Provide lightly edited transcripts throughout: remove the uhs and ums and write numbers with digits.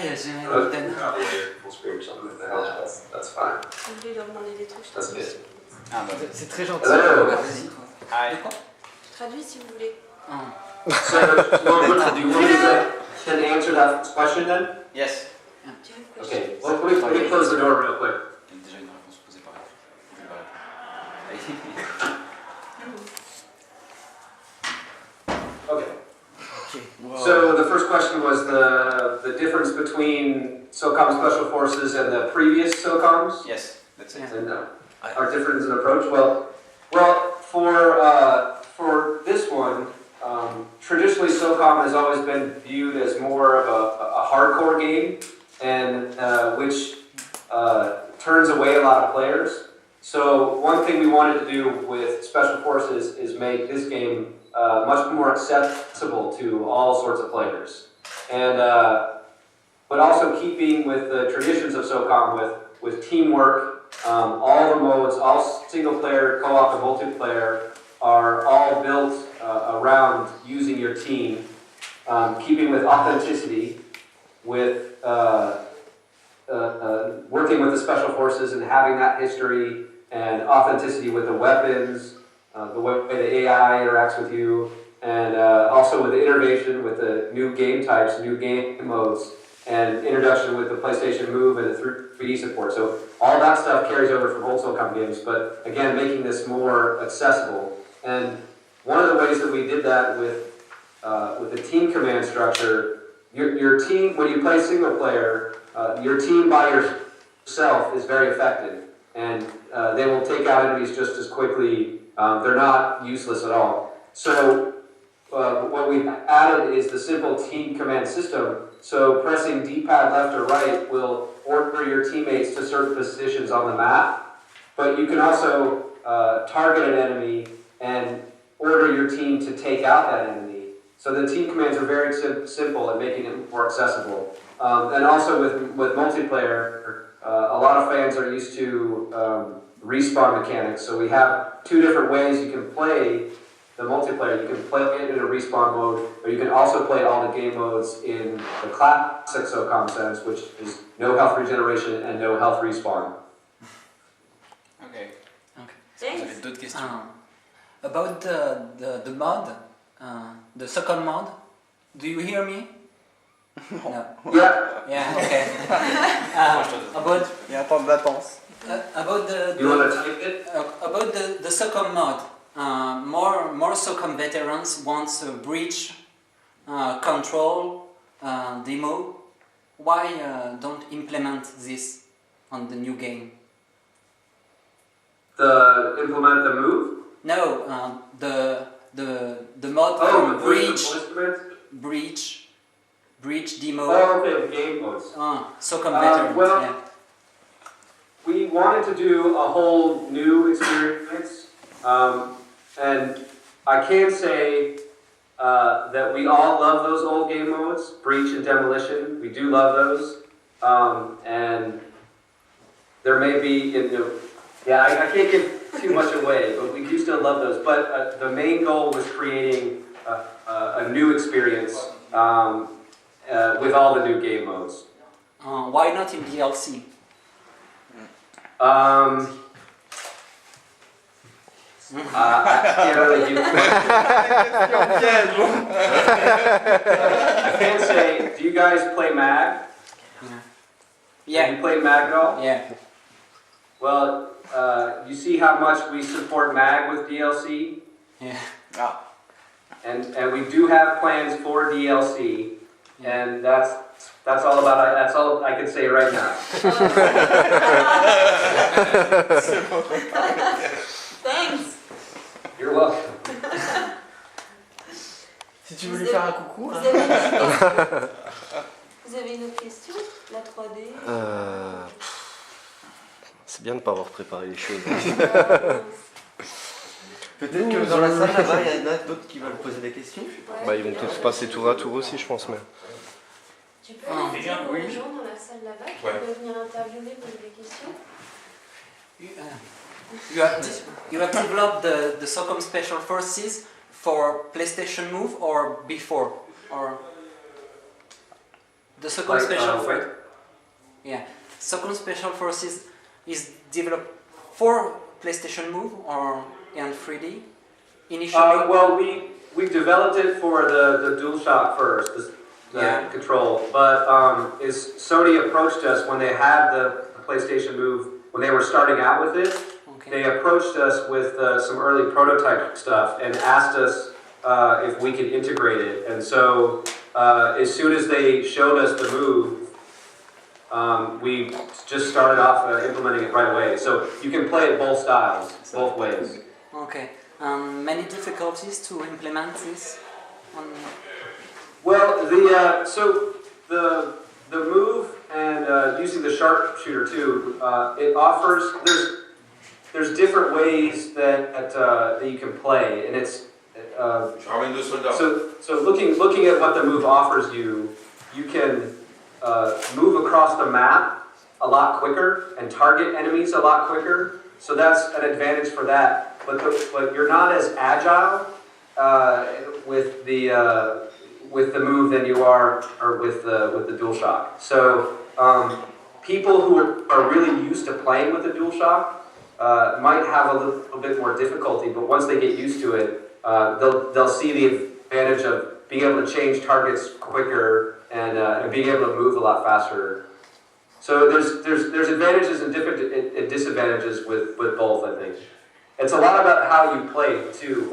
Full screen or something like that. That's fine. That's good. C'est très gentil. Hi. Je traduis si vous voulez. So, do you want me to answer that question then? Yes. Okay, well, let me close the door real quick. Il y a déjà une réponse posée par Okay. So the first question was the difference between SOCOM Special Forces and the previous SOCOMs? Yes, that's it. And our difference in approach? Well, for this one, traditionally SOCOM has always been viewed as more of a hardcore game, and which turns away a lot of players. So one thing we wanted to do with Special Forces is make this game much more accessible to all sorts of players, and but also keeping with the traditions of SOCOM with teamwork. All the modes, all single player, co-op, and multiplayer are all built around using your team, keeping with authenticity, with working with the Special Forces and having that history and authenticity with the weapons, the way the AI interacts with you, and also with the innovation with the new game types, new game modes, and introduction with the PlayStation Move and the 3D support. So all that stuff carries over from old SOCOM games, but again, making this more accessible. And one of the ways that we did that with the team command structure, your team, when you play single player, your team by yourself is very effective, and they will take out enemies just as quickly. They're not useless at all. So what we've added is the simple team command system. So pressing D-pad left or right will order your teammates to certain positions on the map, but you can also target an enemy and order your team to take out that enemy. So the team commands are very simple at making it more accessible. And also with multiplayer, a lot of fans are used to respawn mechanics. So we have two different ways you can play the multiplayer. You can play it in a respawn mode, or you can also play all the game modes in the classic SOCOM sense, which is no health regeneration and no health respawn. Okay. Thanks. Vous avez d'autres questions? About the mod, the SOCOM mod, do you hear me? No. Yeah. Yeah, okay. About Il y a un temps de latence. about You want to type it? about the SOCOM mod, more SOCOM veterans want a breach control demo. Why don't implement this on the new game? Implement the move? No, the mod Oh, from breach demo. Oh, okay, the game modes. SOCOM veterans. Well, yeah. We wanted to do a whole new experience, and I can say that we all love those old game modes, Breach and Demolition. We do love those, and there may be, I can't give too much away, but we do still love those. But the main goal was creating a new experience with all the new game modes. Why not in DLC? I can't really do I can say, do you guys play MAG? Yeah. Do you play MAG at all? Yeah. Well, you see how much we support MAG with DLC? Yeah. And we do have plans for DLC, and that's all about it. That's all I can say right now. Thanks. You're welcome. Si tu veux lui faire un coucou. Vous avez une autre question? La 3D? C'est bien de ne pas avoir préparé les choses. Peut-être que dans la salle là-bas, il y en a d'autres qui veulent poser des questions. Bah, ils vont tous passer tour à tour aussi, je pense. Mais... Tu peux dire aux gens dans la salle là-bas qui peuvent venir interviewer, poser des questions? You have developed the SOCOM Special Forces for PlayStation Move or before? Or The SOCOM Like, Special right? Forces. Yeah, SOCOM Special Forces is developed for PlayStation Move or in 3D initially. Well, we developed it for the DualShock first, the Yeah. control. But is Sony approached us when they had the PlayStation Move, when they were starting out with it. Okay. They approached us with some early prototype stuff and asked us if we could integrate it. And so as soon as they showed us the Move, we just started off implementing it right away. So you can play it both styles, both ways. Okay. Many difficulties to implement this. Well, the Move and using the sharpshooter too, it offers there's different ways that you can play, and it's so looking at what the Move offers you, you can move across the map a lot quicker and target enemies a lot quicker. So that's an advantage for that. But you're not as agile with the Move than you are or with the DualShock. So people who are really used to playing with the DualShock might have a little bit more difficulty, but once they get used to it, they'll see the advantage of being able to change targets quicker and being able to move a lot faster. So there's advantages and disadvantages with both, I think. It's a lot about how you play too.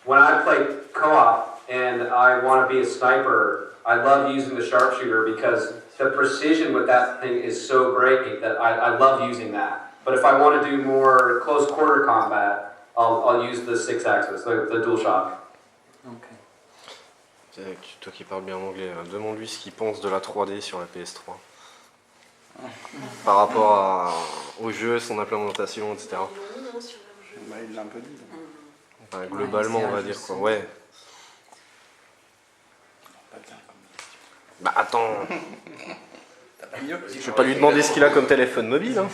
When I play co-op and I want to be a sniper, I love using the sharpshooter because the precision with that thing is so great that I love using that. But if I want to do more close quarter combat, I'll use the 6-axis, the DualShock. Okay. Toi qui parles bien anglais, demande-lui ce qu'il pense de la 3D sur la PS3. Par rapport au jeu, son implémentation, etc. Bah, il l'a un peu dit. Enfin, globalement, on va dire quoi. Ouais. Pas bien comme question. Bah attends, T'as pas mieux? je vais pas lui demander ce qu'il a comme téléphone mobile. Hein.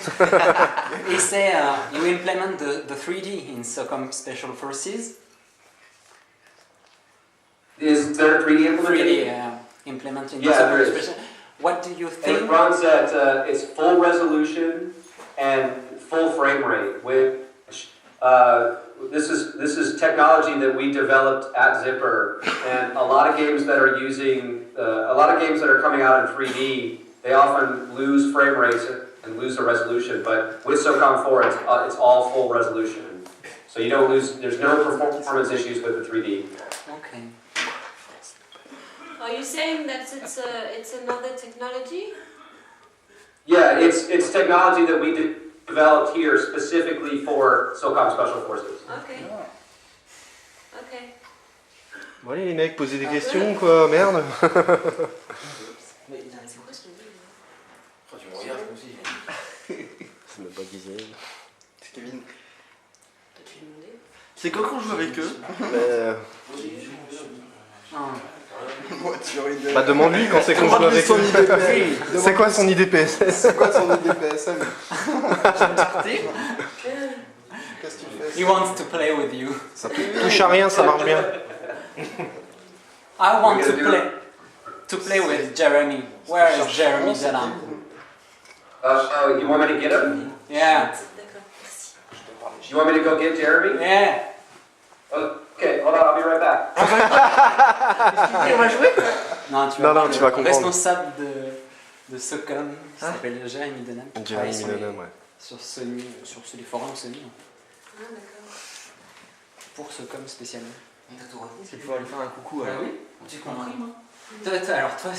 He say you implement the 3D in SOCOM Special Forces. Is there 3D implemented? 3D implementing the Yeah, SOCOM there is. Special. What do you And it think? runs at its full resolution and full frame rate, which this is technology that we developed at Zipper, and a lot of games that are coming out in 3D, they often lose frame rates and lose the resolution. But with SOCOM 4, it's all full resolution, so you don't lose. There's no performance issues with the 3D. Okay. Are you saying that it's another technology? Yeah, it's technology that we developed here specifically for SOCOM Special Forces. Okay. Okay. Bon allez les mecs, posez des questions quoi, merde. C'est quoi ce livre? Tu me regardes comme si. C'est même pas Guizine. C'est Kevin. T'as dû lui demander. C'est quand qu'on joue avec eux? Bah demande-lui quand c'est qu'on joue avec eux. C'est quoi son IDPSS? C'est quoi son IDPSM? Qu'est-ce que tu fais? He wants to play with you. Ça touche à rien, ça marche bien. I want to play with Jeremy. Where is Jeremy Delam? You want me to get him? Yeah. D'accord, merci. You want me to go get Jeremy? Yeah. Okay, hold on, I'll be right back. On va jouer? Non, tu Non, tu vas comprendre. Responsable de SOCOM, qui s'appelle Jeremy Delam. qui travaille Jeremy sur Millennium, les- ouais. Sur les forums Sony. Ah, d'accord. Pour SOCOM spécialement. Tu peux lui faire un coucou alors. oui. J'ai compris, moi. Alors toi,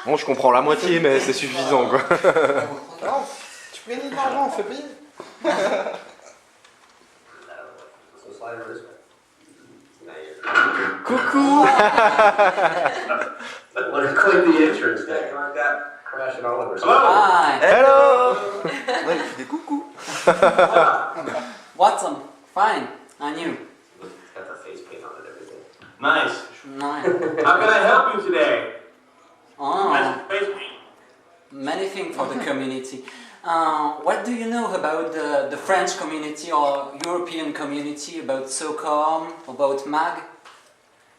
Bon, je comprends la moitié, mais c'est suffisant quoi. Non, tu peux gagner de l'argent, fais payer. So slide over this way. Coucou. Let her click the entrance there. Like that, crashing all over. hi. Hello. Ouais, il fait des coucous. Watson, fine. And you? Got the face paint on it and everything. Nice. Nice. How can I help you today? Oh, Nice face paint. many things for the community. What do you know about the French community or European community, about SOCOM, about MAG?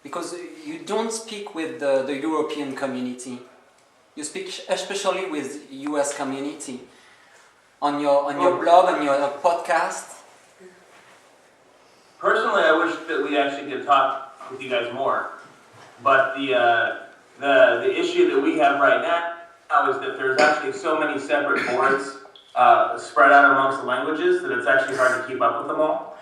Because you don't speak with the European community. You speak especially with US community on your blog, on your podcast. Personally, I wish that we actually could talk with you guys more. But the issue that we have right now is that there's actually so many separate boards spread out amongst the languages that it's actually hard to keep up with them all.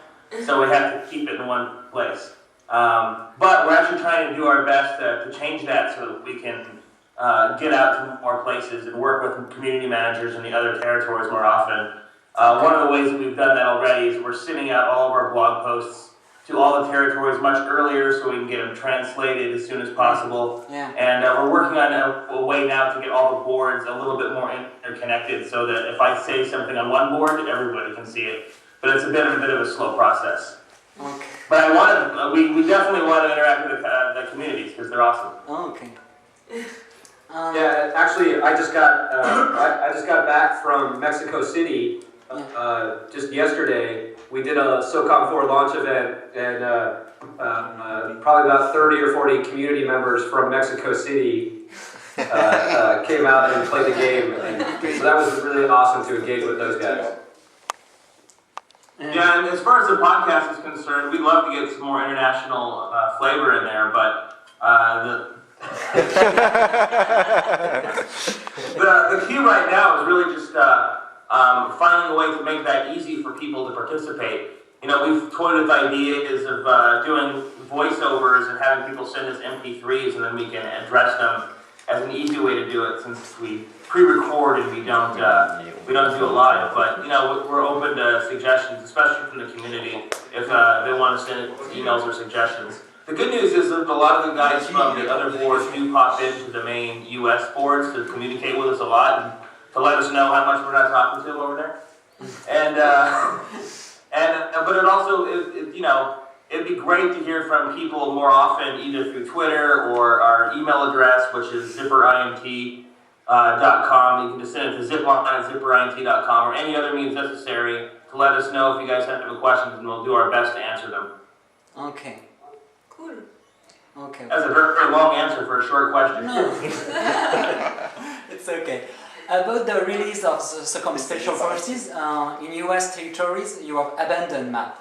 So we have to keep it in one place. But we're actually trying to do our best to change that so that we can get out to more places and work with community managers in the other territories more often. One of the ways that we've done that already is we're sending out all of our blog posts to all the territories much earlier so we can get them translated as soon as possible. Yeah. And we're working on a way now to get all the boards a little bit more interconnected so that if I say something on one board, everybody can see it. But it's a bit of a slow process. Okay. But we definitely want to interact with the communities because they're awesome. Okay. Yeah, actually, I just got back from Mexico City just yesterday. We did a SOCOM 4 launch event, and probably about 30 or 40 community members from Mexico City came out and played the game. And so that was really awesome to engage with those guys. Yeah, and as far as the podcast is concerned, we'd love to get some more international flavor in there, but the key right now is really just finding a way to make that easy for people to participate. You know, we've toyed with ideas of doing voiceovers and having people send us MP3s, and then we can address them as an easy way to do it, since we pre-record and we don't do it live. But you know, we're open to suggestions, especially from the community, if they want to send emails or suggestions. The good news is that a lot of the guys from the other boards do pop into the main US boards to communicate with us a lot and to let us know how much we're not talking to them over there. And but it also, you know, it'd be great to hear from people more often, either through Twitter or our email address, which is zipperimt.com. You can just send it to zipline@zipperint.com or any other means necessary to let us know if you guys have any questions, and we'll do our best to answer them. Okay. Cool. Okay. That's a very, very long answer for a short question. No. It's okay. About the release of the SOCOM Special Forces, in US territories, you have abandoned map.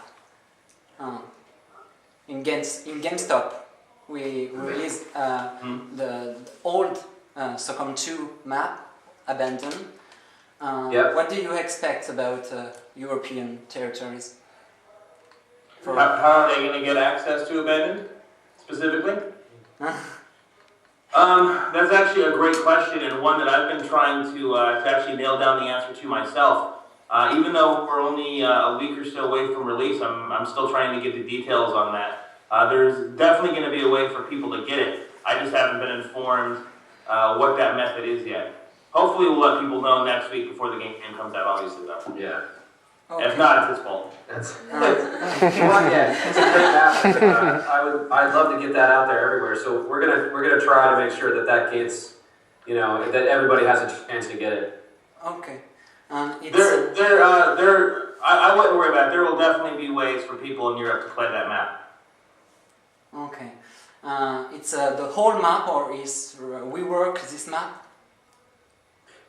In GameStop, we released the old SOCOM 2 map, abandoned. Yep. What do you expect about European territories? How are they going to get access to Abandoned, specifically? That's actually a great question, and one that I've been trying to actually nail down the answer to myself. Even though we're only a week or so away from release, I'm still trying to get the details on that. There's definitely going to be a way for people to get it. I just haven't been informed what that method is yet. Hopefully we'll let people know next week before the game comes out, obviously, though. Yeah. Okay. If not, it's his fault. That's well, yeah, it's a great map. I'd love to get that out there everywhere. So we're gonna try to make sure that gets, you know, that everybody has a chance to get it. Okay. I wouldn't worry about it. There will definitely be ways for people in Europe to play that map. Okay. It's the whole map, or is rework this map?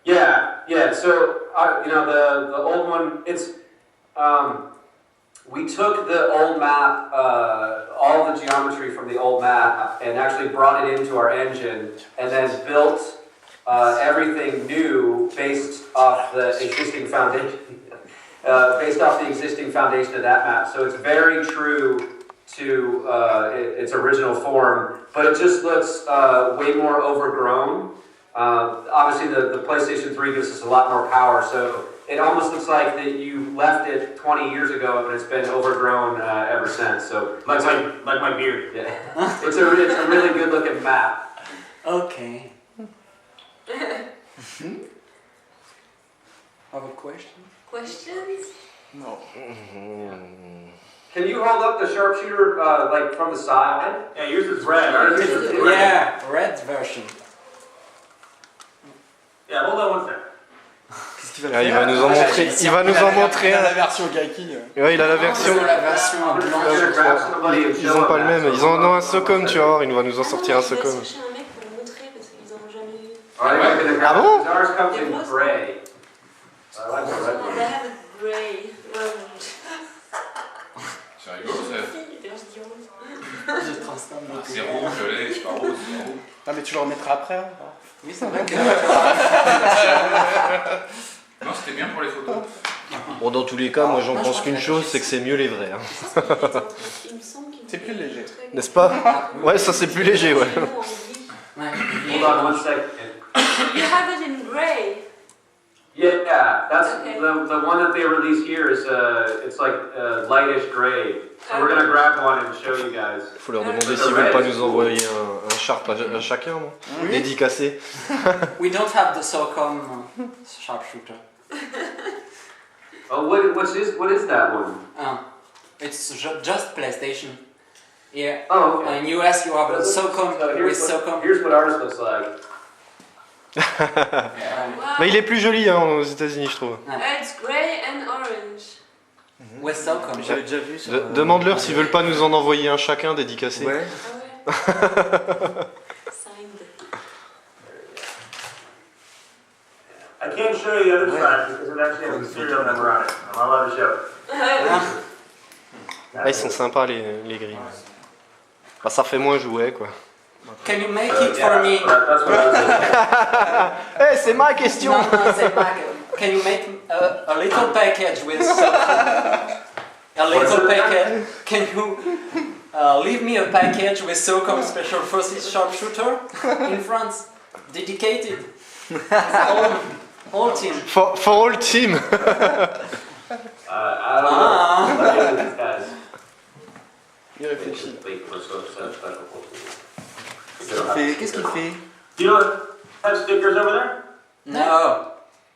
Yeah. So you know, the old one. It's we took the old map, all the geometry from the old map, and actually brought it into our engine, and then built everything new based off the existing foundation. Based off the existing foundation of that map. So it's very true to its original form, but it just looks way more overgrown. Obviously the PlayStation 3 gives us a lot more power, so it almost looks like that you left it 20 years ago and it's been overgrown ever since. So Like my beard. yeah, it's a really good looking map. Okay. Have a question? Questions? No. Can you hold up the sharpshooter like from the side? Yeah, yours is red. Ours is red. Yeah, red version. Yeah, hold on one second. Qu'est-ce qu'il Ah, il va nous en montrer. Il va nous en montrer. Il a la version Gaiking. Ouais, il a la version. La version blanche. Ils ont pas le même. Ils en ont un socom, tu vas voir. Il va nous en sortir un Je vais socom. chercher un mec pour le montrer parce qu'ils en ont jamais vu. All right, Ah bon? Ours comes in gray. I like the red They one. have a grey. C'est rigolo, ça. Je transforme Ah, c'est rouge, violet, c'est pas rouge, c'est rouge. Ah, mais tu le remettras après. Hein. Oui, c'est vrai que. Non, c'était bien pour les photos. Bon, dans tous les cas, moi j'en pense qu'une chose, c'est que c'est mieux les vrais. Hein. C'est plus léger. N'est-ce pas? Ouais, ça c'est plus léger, ouais. Ouais. Hold on one second. You have it in grey. Yeah, that's Okay. the one that they released here is it's like lightish gray. So we're gonna grab one and show you guys. Faut leur demander s'ils veulent pas nous envoyer un sharp à chacun, non? Dédicacé. We don't have the socom sharpshooter. Oh, what is that one? It's just PlayStation. Yeah. Oh, okay. In US you have a socom So with socom. here's what ours looks like. Mais il est plus joli hein, aux États-Unis, je trouve. It's grey and orange. With socom. J'avais déjà vu ça. Demande-leur s'ils veulent pas nous en envoyer un chacun dédicacé. Ouais. Ah ouais. Signed. I can't show you the other side because it actually has a serial number on it. I'm not allowed to show it. Ah, ils sont sympas les grilles. Bah, ça fait moins jouet quoi. Can you make it for me? That's what I was thinking. Eh, c'est ma question. No, c'est pas. Can you make a little package with socom? A little package. Can you leave me a package with socom Special Forces sharpshooter in France? Dedicated. Whole team. For all team. I don't know. What are these guys? Il réfléchit. Wait for special forces. Qu'est-ce qu'il fait? Do you have stickers over there No.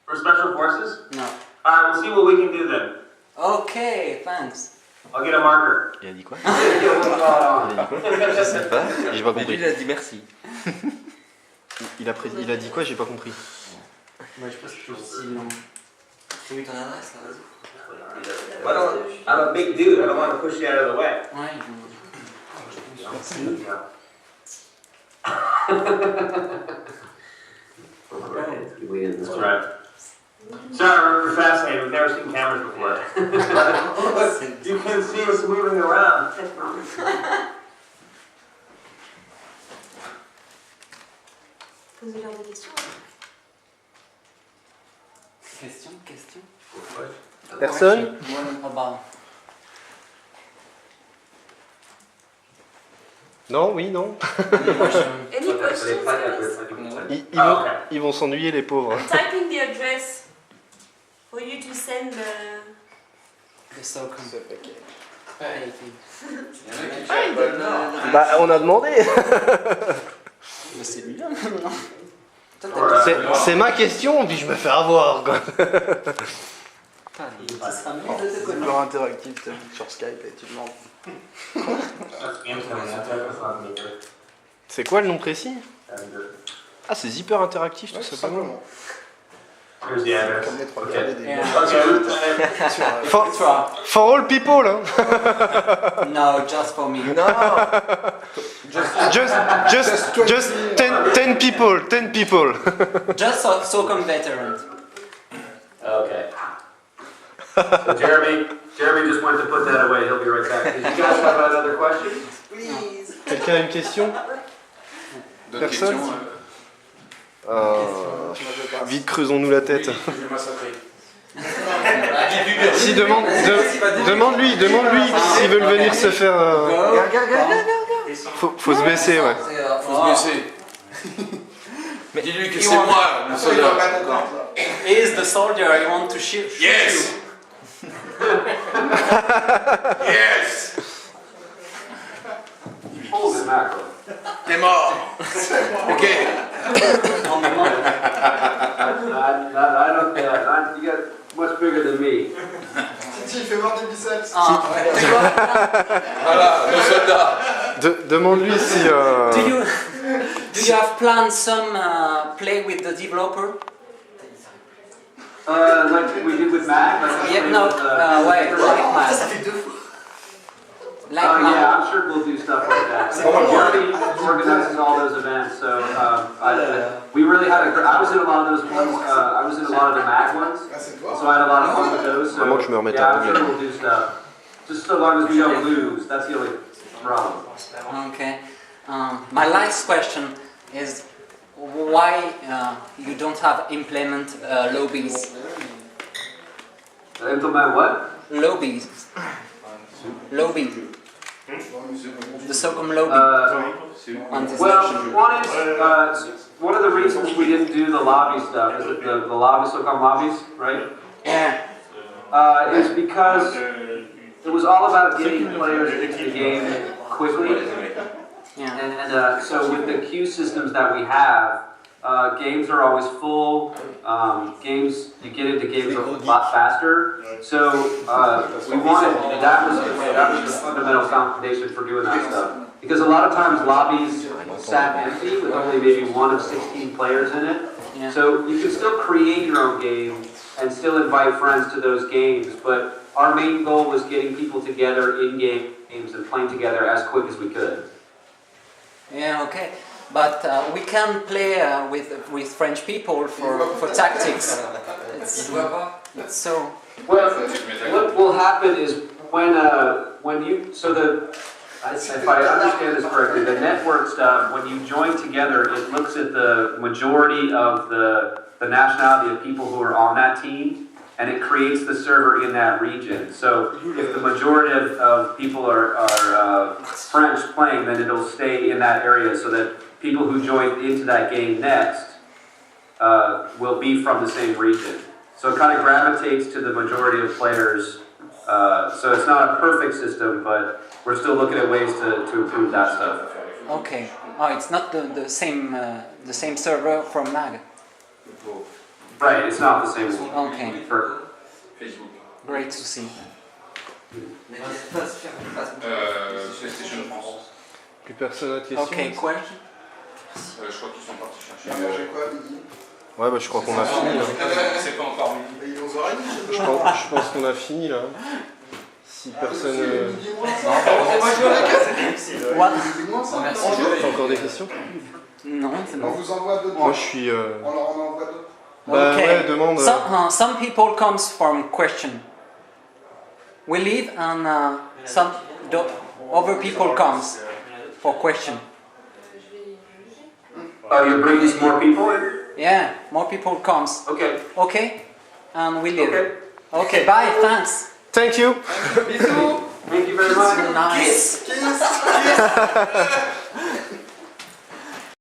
for special forces? No. Alright, we'll see what we can do then. Okay, thanks. I'll get a marker. Il a dit quoi? Je sais pas. J'ai pas Mais lui, compris. il a dit merci. Il a dit quoi? J'ai pas compris. Ouais, je pense que si on. Oui, ton adresse là, vas-y. I'm a big dude. I don't want to push you out of the way. Ouais, That's right. Sorry, we're fascinated. We've never seen cameras before. You can see us moving around. Posez-leur des questions. Question. Personne? About. Non, oui, non. Any questions, guys? Ils vont s'ennuyer les pauvres. I'm typing the address for you to send the... The socom. Bah, on a demandé. Mais c'est lui là même, non? C'est ma question, puis je me fais avoir quoi. Ça sera mieux de te C'est connaître. toujours interactif, tu t'invites sur Skype et tu demandes. C'est quoi le nom précis? Ah, c'est hyper interactif tout Ouais, tout simplement. simplement. Here's the address. Comme les trois Okay. cadets des Yeah. Okay. For all people, hein. No, just for me. Non. Just 10 people, 10 people. Just socom veterans. Okay. So Jeremy just went to put that away. He'll be right back. Did you guys have another question? Please. Quelqu'un a une question? D'autres Personne? questions Vite, creusons-nous la tête. Je vais massacrer. Si, demande-lui s'ils veulent venir se faire... Regarde. Faut se baisser, ouais. Faut se baisser. Dis-lui que c'est moi, le soldat. He is the soldier I want to shoot. Yes! Yes! Holy mackerel. T'es mort! Ok. On demande. I don't. You got much bigger than me. Titi, fais voir tes biceps. Ah, ouais. Voilà, le soldat. Demande-lui si... Do you have planned some play with the developer? Like we did with Mac. Like Yeah, no, with, wait, like Mac. Like yeah, I'm sure we'll do stuff like that. Jeremy organizes all those events, so we really had I was in a lot of those ones. I was in a lot of the MAG ones, so I had a lot of fun with those. So Vraiment que je me remette yeah, à I'm sure anglais. we'll do stuff. Just so long as we don't lose. That's the only problem. Okay. My last question is why you don't have implement lobbies? Implement what? Lobbies. Lobby. The SOCOM lobby. On this Well, section. one of the reasons we didn't do the lobby stuff is that the lobby, SOCOM lobbies, right? Yeah. Is because it was all about getting players into the game quickly. Yeah. And so with the queue systems that we have, games are always full. You get into games a lot faster. So we wanted that was the fundamental foundation for doing that stuff. Because a lot of times lobbies sat empty with only maybe 1 of 16 players in it. Yeah. So you can still create your own game and still invite friends to those games. But our main goal was getting people together in games and playing together as quick as we could. Yeah, okay. But we can play with French people for tactics. It's so. Well, what will happen is when you if I understand this correctly, the network stuff, when you join together, it looks at the majority of the nationality of people who are on that team, and it creates the server in that region. So if the majority of people are French playing, then it'll stay in that area so that people who join into that game next will be from the same region. So it kind of gravitates to the majority of players. So it's not a perfect system, but we're still looking at ways to improve that stuff. Okay. Oh, it's not the same server from MAG. Right, it's not the same. Okay. Great to see. PlayStation France. Plus personne n'a de questions? Okay, question? Je crois qu'ils sont partis chercher. Ah, manger quoi, midi? Ouais, bah je crois qu'on a fini là. C'est pas encore midi. Il est 11h30, Je pense qu'on a fini là. Si personne. What? T'as encore des questions? Non, c'est On bon. vous envoie d'autres. Moi je suis. On leur en envoie d'autres. Bah Okay. ouais, demande. Some people comes from question. We leave and other people comes for question. You're bringing more people in? Yeah, more people comes. Okay. Okay, and we leave. Okay. Okay, bye. Thanks. Thank you. Thank you very much. Nice. Kiss.